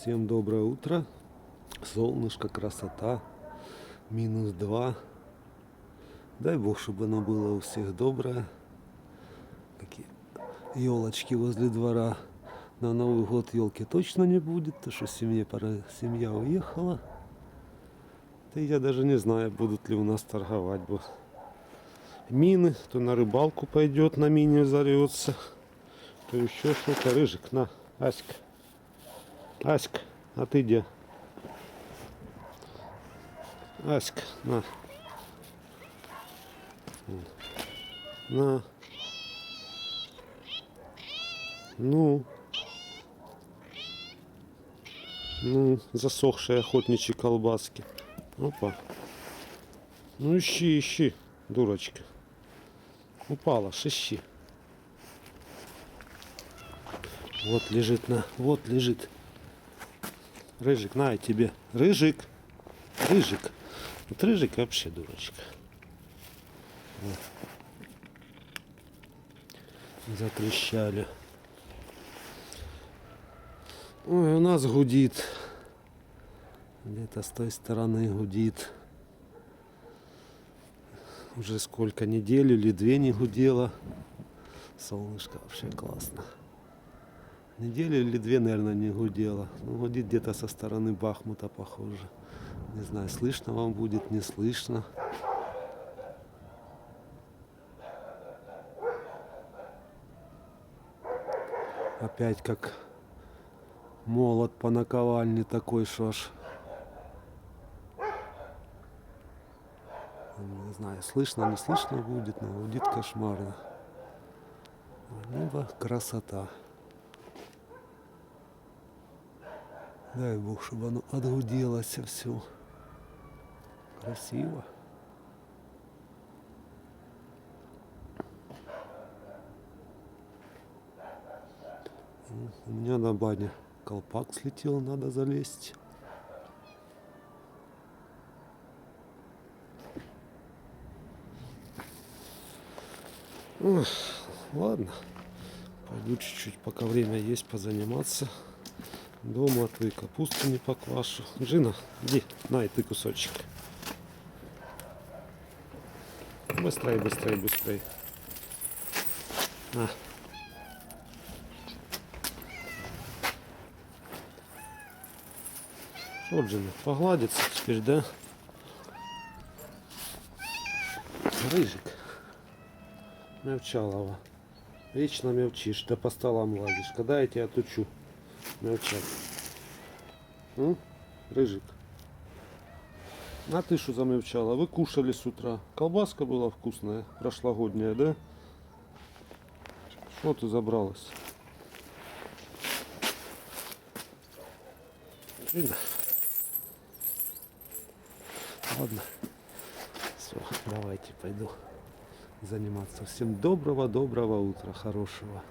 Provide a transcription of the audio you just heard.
Всем доброе утро. Солнышко, красота. -2. Дай бог, чтобы оно было у всех доброе. Такие елочки возле двора. На Новый год елки точно не будет, потому что семья уехала. Да я даже не знаю, будут ли у нас торговать. Мины, то на рыбалку пойдет, на мине взорвется, то еще что-то. Рыжик, на, Аська. Аська, а ты где? Аська, на. На. Ну, засохшие охотничьи колбаски. Опа. Ну ищи, дурочка. Упала, ищи. Вот лежит, вот лежит. Рыжик, на тебе. Рыжик. Вот Рыжик вообще дурочка. Вот. Затрещали. Ой, у нас гудит. Где-то с той стороны гудит. Уже сколько, неделю или 2 не гудело. Солнышко вообще классно. Неделю или 2, наверное, не гудело. Ну, гудит где-то со стороны Бахмута, похоже. Не знаю, слышно вам будет, не слышно. Опять как молот по наковальне такой, что аж... Не знаю, слышно, не слышно будет, но гудит кошмарно. Небо красота. Дай бог, чтобы оно отгуделось все. Красиво. У меня на бане колпак слетел, надо залезть. Ох, ладно, пойду чуть-чуть, пока время есть, позаниматься. Дома ты капусту не поквашу. Джина, иди, на и ты кусочек. Быстрей. На. Что, Джина, погладится теперь, да? Рыжик. Мявчалова. Вечно мявчишь, да по столам лазишь. Когда я тебя отучу мявчать? Рыжик. А ты что замявчала? Вы кушали с утра. Колбаска была вкусная, прошлогодняя, да? Что ты забралась? Видно? Ладно. Все, давайте пойду заниматься. Всем доброго утра, хорошего.